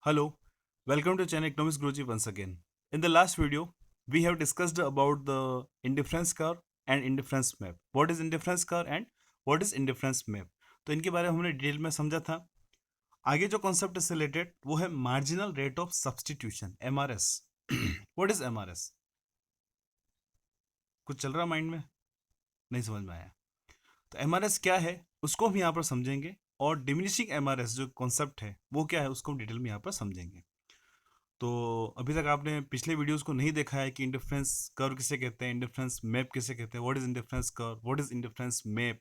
Hello, welcome to China Economics Guruji once again. In the last video, we have discussed about the indifference curve and indifference map. What is indifference curve and what is indifference map? तो इनके बारे में हमने detail में समझा था. आगे जो कॉन्सेप्ट इससे रिलेटेड वो है marginal rate of substitution MRS. What is MRS? कुछ चल रहा माइंड में? नहीं समझ में आया. तो MRS क्या है उसको हम यहाँ पर समझेंगे और डिमिनिशिंग MRS जो कॉन्सेप्ट है वो क्या है उसको हम डिटेल में यहाँ पर समझेंगे. तो अभी तक आपने पिछले वीडियोस को नहीं देखा है कि इंडिफरेंस कर्व किसे कहते हैं, इंडिफरेंस मैप किसे कहते हैं, what is indifference curve, what is indifference map,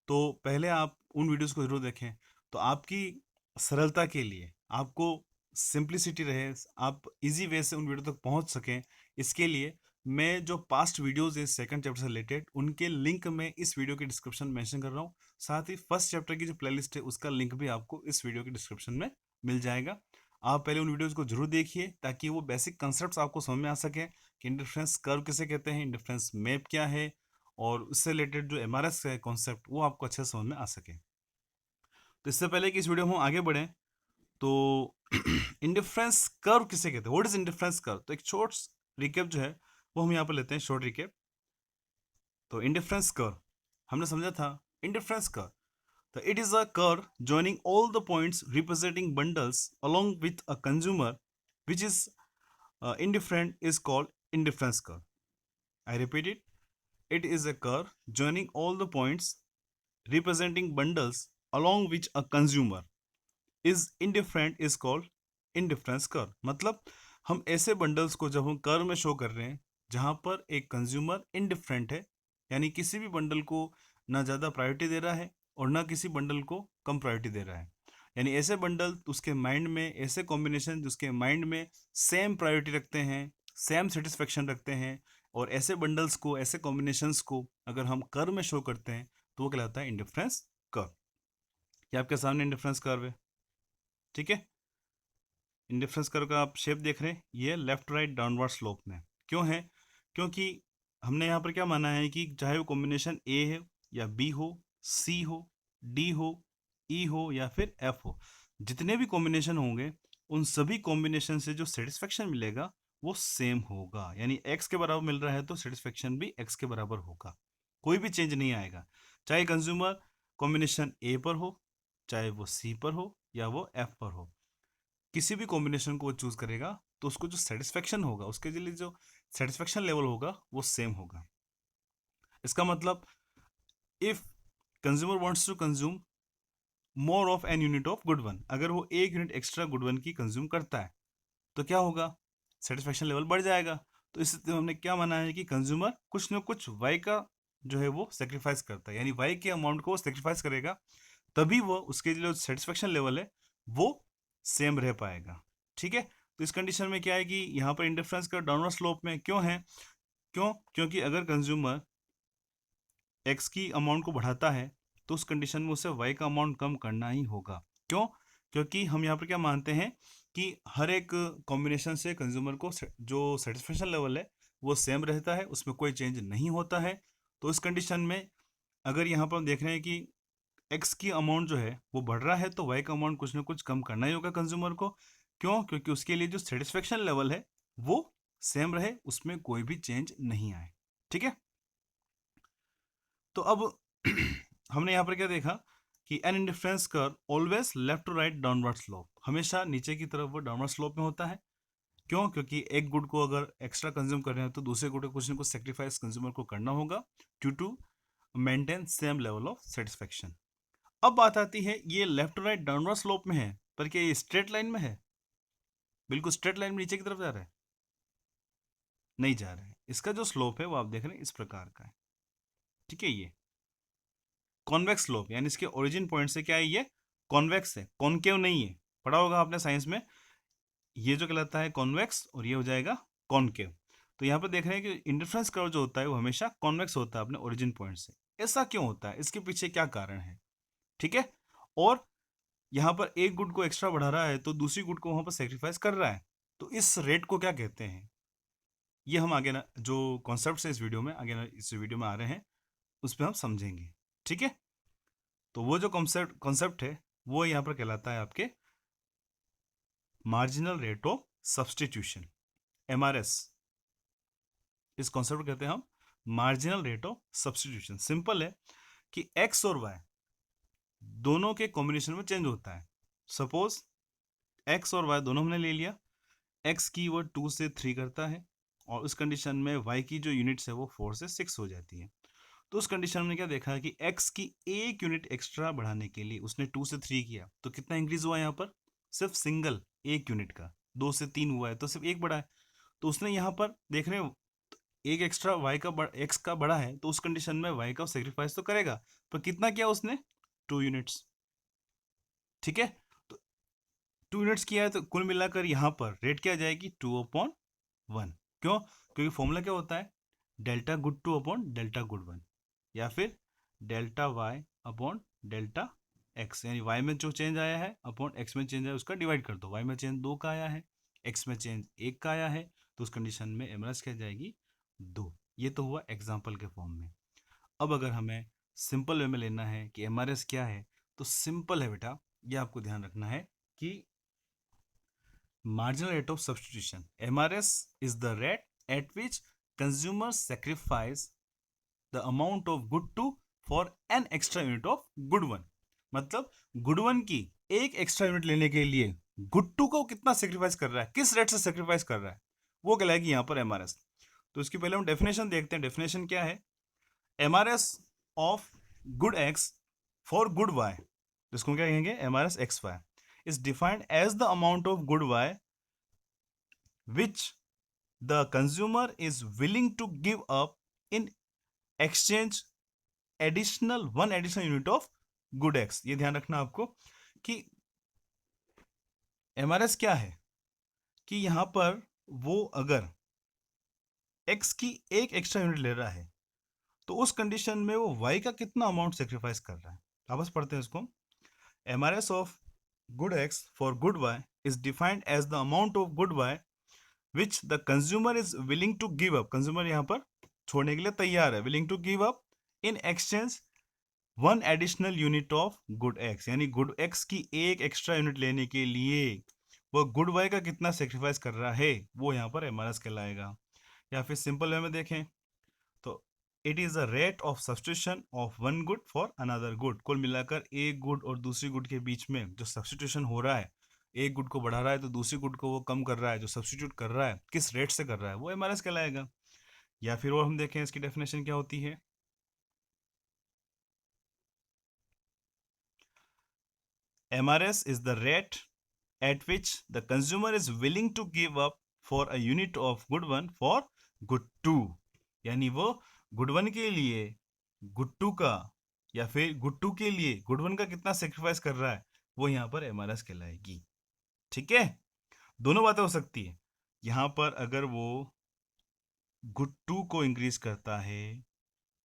तो पहले आप उन वीडियोस को जरूर देखें. तो आपकी सरलता के लिए, आपको सिंप्लिसिटी रहे, आप इजी वे से उन वीडियो तक पहुंच सकें, इसके लिए मैं जो पास्ट वीडियोस है सेकंड चैप्टर से रिलेटेड उनके लिंक में इस वीडियो के डिस्क्रिप्शन में मेंशन कर रहा हूँ. साथ ही फर्स्ट चैप्टर की जो प्लेलिस्ट है उसका लिंक भी आपको इस वीडियो के डिस्क्रिप्शन में मिल जाएगा. आप पहले उन वीडियोस को जरूर देखिए ताकि वो बेसिक कंसेप्ट आपको समझ में आ सके कि इंडिफरेंस कर्व किसे कहते हैं, इंडिफरेंस मैप क्या है, और उससे रिलेटेड जो MRS है कॉन्सेप्ट वो आपको अच्छे से समझ में आ सके. तो इससे पहले कि इस वीडियो में हम आगे बढ़ें तो इंडिफरेंस कर्व किसे कहते हैं, व्हाट इज इंडिफरेंस कर्व, तो एक शॉर्ट रिकेप जो है वो हम यहाँ पर लेते हैं, शॉर्ट रिकेप. तो इंडिफरेंस कर्व हमने समझा था. Indifference curve, so it is a curve joining all the points representing bundles along with a consumer which is indifferent is called indifference curve. I repeat it. It is a curve joining all the points representing bundles along which a consumer is indifferent is called indifference curve. मतलब हम ऐसे bundles को जब हम curve में show कर रहे हैं जहां पर एक कंज्यूमर इनडिफरेंट है, यानी किसी भी बंडल को ना ज़्यादा प्रायोरिटी दे रहा है और ना किसी बंडल को कम प्रायोरिटी दे रहा है, यानी ऐसे बंडल उसके माइंड में, ऐसे कॉम्बिनेशन उसके माइंड में सेम प्रायोरिटी रखते हैं, सेम सेटिस्फेक्शन रखते हैं, और ऐसे बंडल्स को, ऐसे कॉम्बिनेशंस को अगर हम कर्व में शो करते हैं तो वो कहलाता है इंडिफरेंस कर्व. ये आपके सामने इंडिफरेंस कर्व है, ठीक है. इंडिफरेंस कर्व का आप शेप देख रहे हैं, ये लेफ्ट राइट डाउनवर्ड स्लोप में क्यों है? क्योंकि हमने यहाँ पर क्या माना है कि चाहे वो कॉम्बिनेशन ए है या बी हो, सी हो, डी हो, ई हो या फिर एफ हो, जितने भी कॉम्बिनेशन होंगे उन सभी कॉम्बिनेशन से जो सेटिस्फेक्शन मिलेगा वो सेम होगा. यानी एक्स के बराबर मिल रहा है तो सेटिस्फेक्शन भी एक्स के बराबर होगा, कोई भी चेंज नहीं आएगा. चाहे कंज्यूमर कॉम्बिनेशन ए पर हो, चाहे वो सी पर हो या वो एफ पर हो, किसी भी कॉम्बिनेशन को वो चूज करेगा तो उसको जो सेटिस्फेक्शन होगा, उसके लिए जो सेटिस्फेक्शन लेवल होगा वो सेम होगा. इसका मतलब if consumer wants to consume more of an unit of good one, अगर वो एक यूनिट एक्स्ट्रा गुड वन की कंज्यूम करता है तो क्या होगा? सेटिस्फेक्शन लेवल बढ़ जाएगा. तो इससे हमने क्या माना है कि कंज्यूमर कुछ ना कुछ वाई का जो है वो सेक्रीफाइस करता है, यानी वाई के अमाउंट को सेक्रीफाइस करेगा, तभी वो उसके जो सेटिस्फेक्शन लेवल है वो सेम रह पाएगा. ठीक है. तो इस कंडीशन में क्या है कि यहाँ पर इंडिफरेंस का डाउनवर्ड स्लोप में क्यों है? क्योंकि अगर कंज्यूमर एक्स की अमाउंट को बढ़ाता है तो उस कंडीशन में उसे वाई का अमाउंट कम करना ही होगा. क्यों? क्योंकि हम यहाँ पर क्या मानते हैं कि हर एक कॉम्बिनेशन से कंज्यूमर को जो सेटिस्फेक्शन लेवल है वो सेम रहता है, उसमें कोई चेंज नहीं होता है. तो इस कंडीशन में अगर यहाँ पर हम देख रहे हैं कि एक्स की अमाउंट जो है वो बढ़ रहा है तो वाई का अमाउंट कुछ ना कुछ कम करना ही होगा कंज्यूमर को. क्यों? क्योंकि उसके लिए जो सेटिस्फेक्शन लेवल है वो सेम रहे, उसमें कोई भी चेंज नहीं आए. ठीक है. तो अब हमने यहाँ पर क्या देखा कि an indifference curve always left to right downward slope, हमेशा नीचे की तरफ वो डाउनवर्ड स्लोप में होता है. क्यों? क्योंकि एक गुड को अगर एक्स्ट्रा कंज्यूम कर रहे हैं तो दूसरे गुड को कुछ ना कुछ सेक्रीफाइस कंज्यूमर को करना होगा due to maintain same level of satisfaction. अब बात आती है, ये लेफ्ट राइट डाउनवर्ड स्लोप में है पर क्या ये स्ट्रेट लाइन में है? बिल्कुल स्ट्रेट लाइन में नीचे की तरफ जा रहा है? नहीं जा रहा है. इसका जो स्लोप है वो आप देख रहे हैं इस प्रकार का है. ठीक है. ये कॉन्वेक्स स्लोप, यानी इसके ओरिजिन पॉइंट से क्या है, ये कॉन्वेक्स है, कॉनकेव नहीं है. पढ़ा होगा आपने साइंस में, ये जो कहलाता है कॉन्वेक्स और ये हो जाएगा कॉनकेव. तो यहाँ पर देख रहे हैं कि इंडिफरेंस कर्व जो होता है वो हमेशा कॉन्वेक्स होता है अपने ओरिजिन पॉइंट से. ऐसा क्यों होता है? इसके पीछे क्या कारण है? ठीक है. और यहाँ पर एक गुड को एक्स्ट्रा बढ़ा रहा है तो दूसरी गुड को वहां पर सेक्रीफाइस कर रहा है, तो इस रेट को क्या कहते हैं? ये हम आगे ना जो कॉन्सेप्ट है इस वीडियो में, आगे ना इस वीडियो में आ रहे हैं उस पर हम समझेंगे. ठीक है. तो वो जो कॉन्सेप्ट है वो यहाँ पर कहलाता है आपके marginal rate of substitution, MRS, इस कॉन्सेप्ट को कहते हैं हम marginal rate of substitution. Simple है कि एक्स और वाई दोनों के कॉम्बिनेशन में चेंज होता है। सपोज एक्स और वाई दोनों हमने ले लिया, एक्स की वो 2 से 3 करता है और उस कंडीशन में वाई की जो यूनिट्स है वो 4 से 6 हो जाती है। तो उस कंडीशन में क्या देखा कि एक्स की एक यूनिट एक्स्ट्रा बढ़ाने के लिए उसने 2 से 3 किया, तो कितना इंक्रीज हुआ यहाँ पर? सिर्फ सिंगल एक यूनिट का। 2 से 3 हुआ है तो सिर्फ एक बढ़ा है, तो उसने यहाँ पर देख रहे हो एक एक्स्ट्रा वाई का एक्स का बड़ा है, तो उस कंडीशन में वाई का सेक्रीफाइस तो करेगा, पर कितना किया उसने? 2 यूनिट्स। ठीक है, तो 2 यूनिट्स किया है, तो कुल मिलाकर यहाँ पर रेट क्या आ जाएगी? 2/1। क्यों? क्योंकि फॉर्मूला क्या होता है? Delta good 2 upon delta good 1, या फिर delta y upon delta x, यानी वाई में जो चेंज आया है अपॉन एक्स में चेंज आया है उसका डिवाइड कर दो। वाई में चेंज 2 का आया है, एक्स में चेंज 1 का आया है, तो उस कंडीशन में एमआरएस क्या जाएगी? 2। ये तो हुआ एग्जाम्पल के फॉर्म में। अब अगर हमें सिंपल वे में लेना है कि एमआरएस क्या है, तो सिंपल है बेटा, ये आपको ध्यान रखना है कि marginal rate of substitution, MRS, is the rate at which consumers sacrifice the amount of good 2 for an extra unit of good 1। मतलब गुड 1 की एक एक्स्ट्रा यूनिट लेने के लिए गुड 2 को कितना सेक्रीफाइस कर रहा है, किस रेट से सेक्रीफाइस कर रहा है, वो कहलाएगी यहाँ पर MRS। तो इसकी पहले हम डेफिनेशन देखते हैं। डेफिनेशन क्या है? MRS of good x for good y, जिसको क्या कहेंगे? MRS XY is defined as the amount of good y which the consumer is willing to give up in exchange one additional unit of good x। ये ध्यान रखना आपको कि MRS क्या है, कि यहां पर वो अगर x की एक एक्स्ट्रा यूनिट ले रहा है तो उस कंडीशन में वो y का कितना अमाउंट सेक्रीफाइस कर रहा है। वापस पढ़ते हैं इसको। MRS of good x for good y is defined as the amount of good y which the consumer is willing to give up, consumer यहाँ पर छोड़ने के लिए तैयार है, willing to give up in exchange one additional unit of good x, यानी good x की एक एक्स्ट्रा यूनिट लेने के लिए वो गुड y का कितना सेक्रीफाइस कर रहा है, वो यहाँ पर MRS कहलाएगा। या फिर सिंपल वे में देखें तो it is a rate of substitution of one good for another good. कुल मिलाकर एक गुड और दूसरी गुड के बीच में जो सब्सटीट्यूशन हो रहा है, एक गुड को बढ़ा रहा है तो दूसरी गुड को वो कम कर रहा है, जो सब्सटीट्यूट कर रहा है किस रेट से कर रहा है, वो MRS कहलाएगा। या फिर और हम देखें इसकी डेफिनेशन क्या होती है। MRS is the rate at which the consumer is willing to give up for a unit of good 1 for good 2, यानी वो गुड 1 के लिए गुड 2 का या फिर गुड 2 के लिए गुड 1 का कितना सेक्रीफाइस कर रहा है, वो यहाँ पर MRS कहलाएगी। ठीक है, दोनों बातें हो सकती है। यहाँ पर अगर वो गुड 2 को इंक्रीज करता है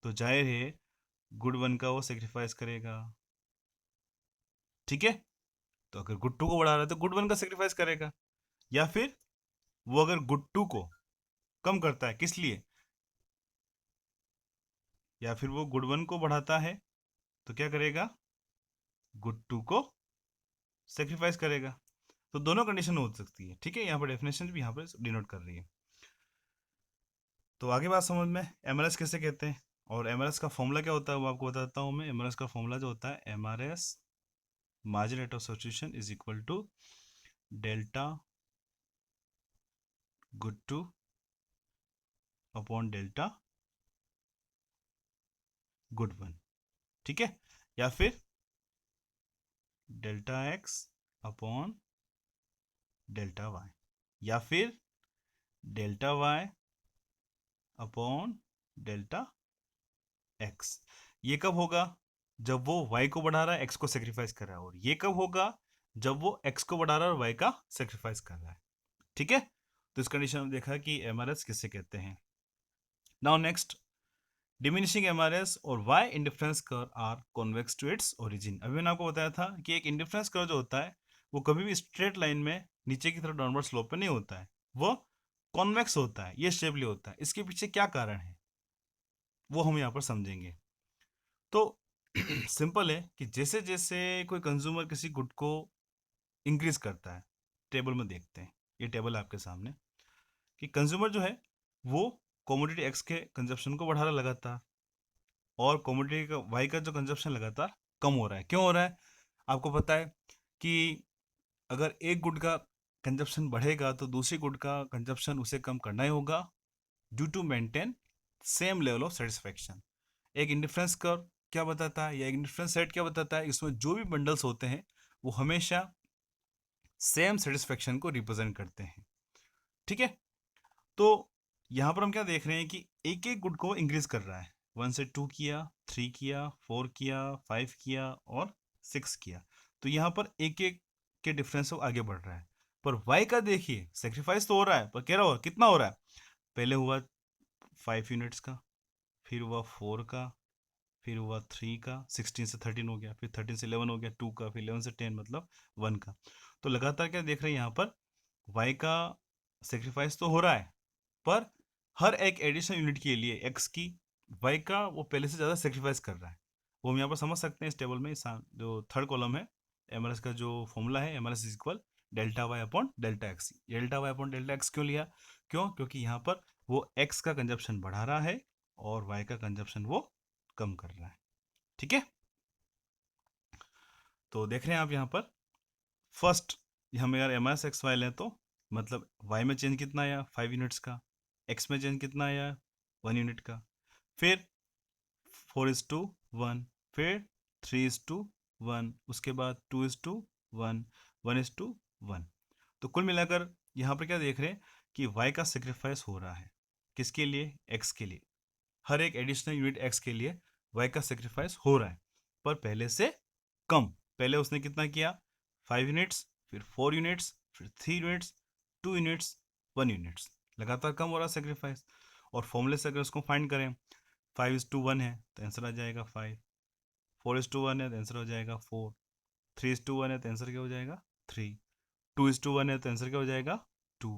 तो जाहिर है गुड 1 का वो सेक्रीफाइस करेगा। ठीक है, तो अगर गुड 2 को बढ़ा रहा है तो गुड 1 का सेक्रीफाइस करेगा। या फिर वो अगर गुड 2 को कम करता है, किस लिए? या फिर वो गुड 1 को बढ़ाता है तो क्या करेगा? गुड 2 को सेक्रीफाइस करेगा। तो दोनों कंडीशन हो सकती है। ठीक है, यहाँ पर डेफिनेशन भी यहाँ पर डिनोट कर रही है। तो आगे बात समझ में, MRS कैसे कहते हैं और MRS का फॉर्मूला क्या होता है वो आपको बताता हूँ मैं। MRS का फॉर्मूला जो होता है, MRS margin rate of substitution is equal to delta good 2 upon delta good 1। ठीक है, या फिर delta x upon delta y, या फिर delta y upon delta x. ये कब होगा? जब वो y को बढ़ा रहा है, x को सेक्रीफाइस कर रहा है। और ये कब होगा? जब वो x को बढ़ा रहा है और y का सेक्रीफाइस कर रहा है। ठीक है, तो इस कंडीशन में देखा कि MRS किसे कहते हैं। नाउ नेक्स्ट, डिमिनिशिंग MRS और y indifference curve are convex to its origin. अभी मैंने आपको बताया था कि एक इंडिफरेंस कर्व जो होता है वो कभी भी स्ट्रेट लाइन में नीचे की तरफ डाउनवर्ड स्लोप पे नहीं होता है, वो कॉन्वेक्स होता है, ये शेपली होता है। इसके पीछे क्या कारण है वो हम यहाँ पर समझेंगे। तो सिंपल है कि जैसे जैसे कोई कंज्यूमर किसी गुड को इंक्रीज करता है टेबल में देखते हैं। ये टेबल है आपके सामने कि कंज्यूमर जो है वो कमोडिटी एक्स के कंजप्शन को बढ़ा रहा लगातार, और कमोडिटी का वाई का जो कंजप्शन लगातार कम हो रहा है। क्यों हो रहा है? आपको पता है कि अगर एक गुड का कंजप्शन बढ़ेगा तो दूसरी गुड का कंजप्शन उसे कम करना ही होगा, due to maintain same level of satisfaction. एक इंडिफरेंस कर्व क्या बताता है, या एक इंडिफरेंस सेट क्या बताता है? इसमें जो भी बंडल्स होते हैं वो हमेशा सेम सेटिस्फैक्शन को रिप्रेजेंट करते हैं। ठीक है, तो यहाँ पर हम क्या देख रहे हैं कि एक एक गुड को इंक्रीज कर रहा है। 1 से 2 किया, 3 किया, 4 किया, 5 किया और 6 किया। तो यहाँ पर एक एक के डिफरेंस से आगे बढ़ रहा है। पर वाई का देखिए, सेक्रीफाइस तो हो रहा है पर कह रहा हो कितना हो रहा है? पहले हुआ 5 यूनिट्स का, फिर हुआ 4 का, फिर हुआ 3 का, 16 से 13 हो गया, फिर 13 से 11 हो गया, 2 का, फिर 11 से 10 मतलब 1 का। तो लगातार क्या देख रहे हैं यहाँ पर, वाई का सेक्रीफाइस तो हो रहा है, पर हर एक एडिशनल यूनिट के लिए एक्स की वाई का वो पहले से ज़्यादा सेक्रीफाइस कर रहा है। वो हम यहाँ पर समझ सकते हैं इस टेबल में। जो थर्ड कॉलम है एम का जो फॉर्मूला है, M is equal delta y upon delta x. Delta y upon delta x क्यों लिया? क्योंकि यहाँ पर वो एक्स का कंजप्शन बढ़ा रहा है और वाई का कंजप्शन वो कम कर रहा है। ठीक है, तो देख रहे हैं आप यहाँ पर फर्स्ट, हम अगर एम एस एक्स वाई लें तो मतलब वाई में चेंज कितना आया? 5 यूनिट्स का। एक्स में चेंज कितना आया? 1 यूनिट का। फिर 4:1, फिर 3:1, उसके बाद 2:1, 1:1। तो कुल मिलाकर यहाँ पर क्या देख रहे हैं कि y का सेक्रीफाइस हो रहा है। किसके लिए? x के लिए। हर एक एडिशनल यूनिट x के लिए y का सेक्रीफाइस हो रहा है, पर पहले से कम। पहले उसने कितना किया? 5 यूनिट्स, फिर 4 यूनिट्स, फिर 3 यूनिट्स, 2 यूनिट्स, 1 यूनिट्स। लगातार कम हो रहा सेक्रीफाइस। और फॉर्मूले से अगर उसको फाइंड करें, 5:1 है तो आंसर आ जाएगा 5, 4:1 है तो आंसर हो जाएगा 4, 3:1 है तो आंसर क्या हो जाएगा? 3, 2:1 है तो आंसर क्या हो जाएगा? 2,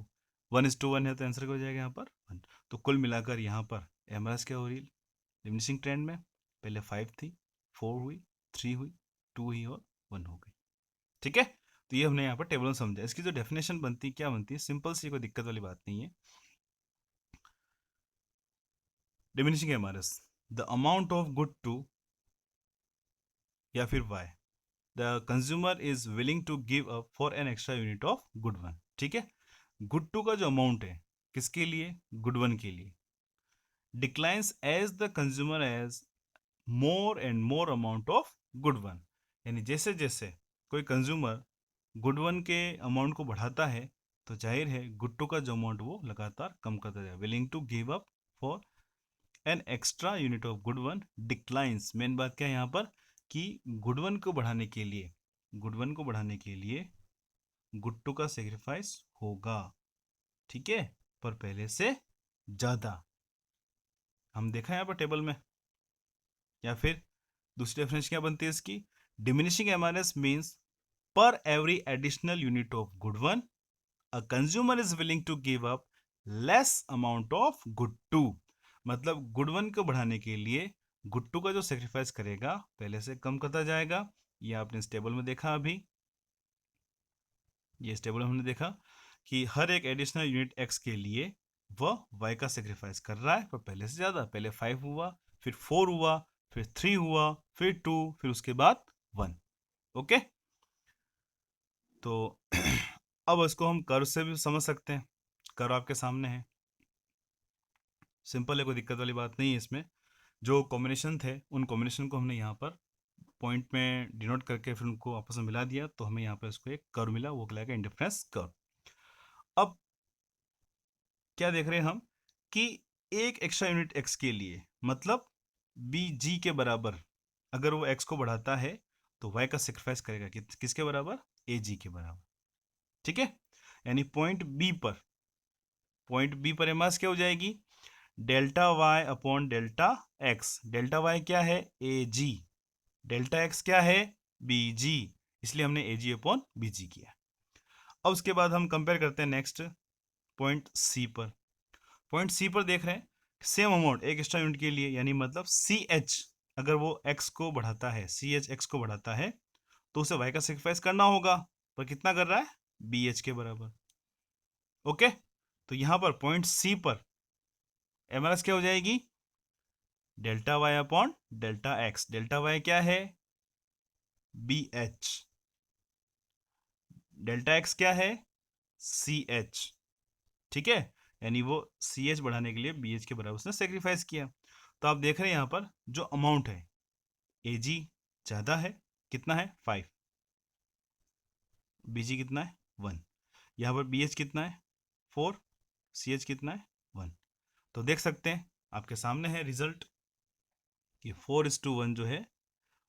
1:1 है तो आंसर क्या हो जाएगा यहाँ पर? 1। तो कुल मिलाकर यहाँ पर एमआरएस क्या हो रही है? डिमिनिशिंग ट्रेंड में। पहले 5 थी, 4 हुई, 3 हुई, 2 हुई और 1 हो गई। ठीक है, तो ये हमने यहाँ पर टेबल में समझा। इसकी जो डेफिनेशन बनती है क्या बनती है? सिंपल सी, कोई दिक्कत वाली बात नहीं है। Diminishing MRS, the amount of good two, या फिर y the consumer is willing to give up for an extra unit of good one. ठीक है, गुड टू का जो अमाउंट है किसके लिए? गुड वन के लिए। Declines as the consumer as more and more amount of good one. यानी जैसे जैसे कोई कंज्यूमर गुड वन के अमाउंट को बढ़ाता है तो जाहिर है गुड टू का जो अमाउंट वो लगातार कम करता जाए। Willing to give up for an extra unit of good one declines. Main बात क्या है यहाँ पर कि गुड वन को बढ़ाने के लिए, गुड वन को बढ़ाने के लिए गुड टू का सेक्रीफाइस होगा। ठीक है, पर पहले से ज़्यादा। हम देखा यहाँ पर टेबल में। या फिर दूसरी डेफिनेशन क्या बनती है इसकी? Diminishing MRS means per every additional unit of good one a consumer is willing to give up less amount of good two. मतलब गुड वन को बढ़ाने के लिए गुड टू का जो सेक्रीफाइस करेगा पहले से कम करता जाएगा। ये आपने इस टेबल में देखा अभी। ये इस टेबल में हमने देखा कि हर एक एडिशनल यूनिट एक्स के लिए वह वाई का सेक्रीफाइस कर रहा है, पर पहले से ज़्यादा। पहले 5 हुआ, फिर 4 हुआ, फिर 3 हुआ, फिर 2, फिर उसके बाद 1। ओके, तो अब इसको हम कर्व से भी समझ सकते हैं। कर्व आपके सामने है, सिंपल है, कोई दिक्कत वाली बात नहीं है इसमें। जो कॉम्बिनेशन थे उन कॉम्बिनेशन को हमने यहाँ पर पॉइंट में डिनोट करके फिर उनको आपस में मिला दिया, तो हमें यहाँ पर इसको एक कर्व मिला, वो कहलाएगा इंडिफरेंस कर्व। अब क्या देख रहे हैं हम कि एक एक्स्ट्रा यूनिट एक्स के लिए, मतलब बी जी के बराबर, अगर वो एक्स को बढ़ाता है तो वाई का सेक्रीफाइस करेगा किसके बराबर? ए जी के बराबर। ठीक है, यानी पॉइंट बी पर एमास क्या हो जाएगी? Delta y upon delta x. Delta y क्या है? A G. डेल्टा एक्स क्या है? B G. इसलिए हमने ए जी अपॉन बी जी किया। अब उसके बाद हम कंपेयर करते हैं नेक्स्ट पॉइंट सी पर। पॉइंट सी पर देख रहे हैं सेम अमाउंट एक एक्स्ट्रा यूनिट के लिए, यानी मतलब सी एच अगर वो एक्स को बढ़ाता है, सी एच एक्स को बढ़ाता है तो उसे वाई का सेक्रीफाइस करना होगा। पर कितना कर रहा है? बी एच के बराबर। ओके, तो यहां पर पॉइंट सी पर एम आर एस क्या हो जाएगी, delta y upon delta x. Delta y क्या है, बी एच, डेल्टा एक्स क्या है, सी एच। ठीक है, यानी वो सी एच बढ़ाने के लिए बी एच के बराबर उसने सेक्रीफाइस किया। तो आप देख रहे हैं यहाँ पर जो अमाउंट है, ए जी ज़्यादा है, कितना है 5, बी जी कितना है 1, यहाँ पर बी एच कितना है 4, सी एच कितना है 1। तो देख सकते हैं आपके सामने है रिजल्ट कि 4:1 जो है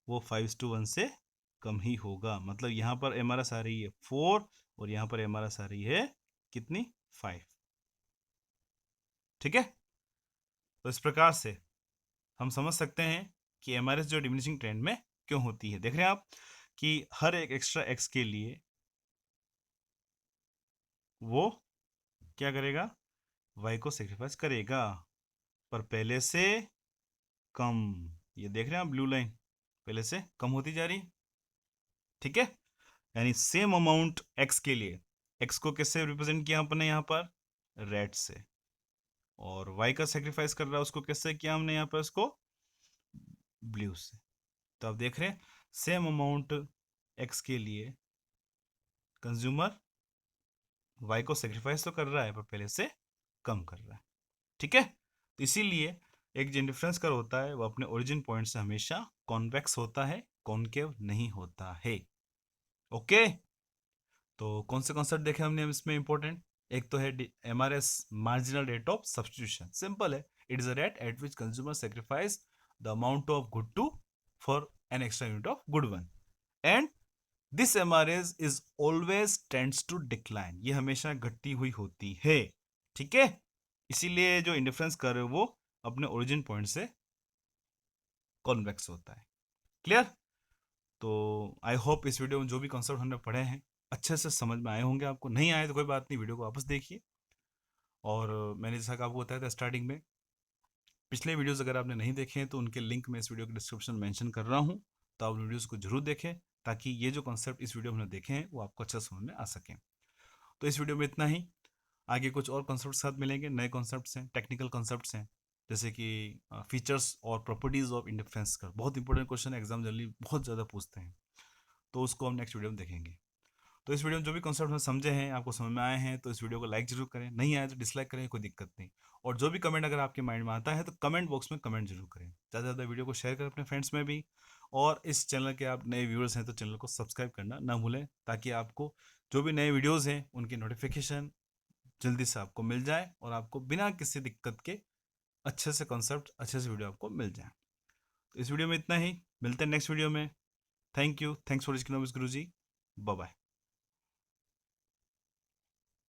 वो 5:1 से कम ही होगा। मतलब यहाँ पर एम आर एस आ रही है 4 और यहाँ पर एम आर एस आ रही है कितनी, 5। ठीक है, तो इस प्रकार से हम समझ सकते हैं कि एम आर एस जो डिमिनिशिंग ट्रेंड में क्यों होती है। देख रहे हैं आप कि हर एक एक्स्ट्रा एक्स के लिए वो क्या करेगा, वाई को सेक्रीफाइस करेगा, पर पहले से कम। ये देख रहे हैं आप, ब्लू लाइन पहले से कम होती जा रही। ठीक है, यानी सेम अमाउंट एक्स के लिए, एक्स को किससे रिप्रेजेंट किया अपने यहाँ पर, रेड से, और वाई का सेक्रीफाइस कर रहा है उसको किससे किया हमने यहाँ पर, उसको ब्लू से। तो आप देख रहे हैं सेम अमाउंट एक्स के लिए कंज्यूमर वाई को सेक्रीफाइस तो कर रहा है पर पहले से कम कर रहा है। ठीक है, तो इसीलिए एक जो डिफरेंस कर होता है वो अपने ओरिजिन पॉइंट से हमेशा कॉन्वेक्स होता है, कॉनकेव नहीं होता है। ओके, तो कौन से कॉन्सेप्ट देखे हमने इसमें इंपॉर्टेंट, एक तो है M R S marginal rate of substitution. Simple है, it is a rate at which consumer sacrifice the amount of good two for an extra unit of good one, and this M R S is always tends to decline, ये हमेशा घटती हुई होती है। ठीक है, इसीलिए जो इंडिफरेंस कर रहे हो वो अपने ओरिजिन पॉइंट से कॉन्वेक्स होता है। क्लियर? तो आई होप इस वीडियो में जो भी कॉन्सेप्ट हमने पढ़े हैं अच्छे से समझ में आए होंगे। आपको नहीं आए तो कोई बात नहीं, वीडियो को वापस देखिए। और मैंने जैसा कि आपको बताया था स्टार्टिंग में, पिछले वीडियोस अगर आपने नहीं देखे हैं तो उनके लिंक मैं इस वीडियो के डिस्क्रिप्शन में मेंशन कर रहा हूँ, तो आप वीडियोस को जरूर देखें ताकि ये जो कॉन्सेप्ट इस वीडियो में हमने देखे हैं वो आपको अच्छा समझ में आ सके। तो इस वीडियो में इतना ही, आगे कुछ और कॉन्सेप्ट साथ मिलेंगे, नए कॉन्सेप्ट्स हैं, टेक्निकल कॉन्सेप्ट्स हैं, जैसे कि फीचर्स और प्रॉपर्टीज ऑफ इंडिफरेंस का बहुत इंपॉर्टेंट क्वेश्चन एग्जाम जनरली बहुत ज़्यादा पूछते हैं, तो उसको हम नेक्स्ट वीडियो में देखेंगे। तो इस वीडियो में जो भी कॉन्सेप्ट हम समझे हैं, आपको समझ में आए हैं, तो इस वीडियो को लाइक जरूर करें, नहीं आए तो डिसलाइक करें, कोई दिक्कत नहीं। और जो भी कमेंट अगर आपके माइंड में आता है तो कमेंट बॉक्स में कमेंट जरूर करें। ज़्यादा से ज़्यादा वीडियो को शेयर करें अपने फ्रेंड्स में भी, और इस चैनल के आप नए व्यूअर्स हैं तो चैनल को सब्सक्राइब करना ना भूलें, ताकि आपको जो भी नए वीडियोज़ हैं उनकी नोटिफिकेशन जल्दी से आपको मिल जाए और आपको बिना किसी दिक्कत के अच्छे से कॉन्सेप्ट, अच्छे से वीडियो आपको मिल जाए। तो इस वीडियो में इतना ही, मिलते हैं नेक्स्ट वीडियो में। Thank you, thanks for Guru ji, bye bye.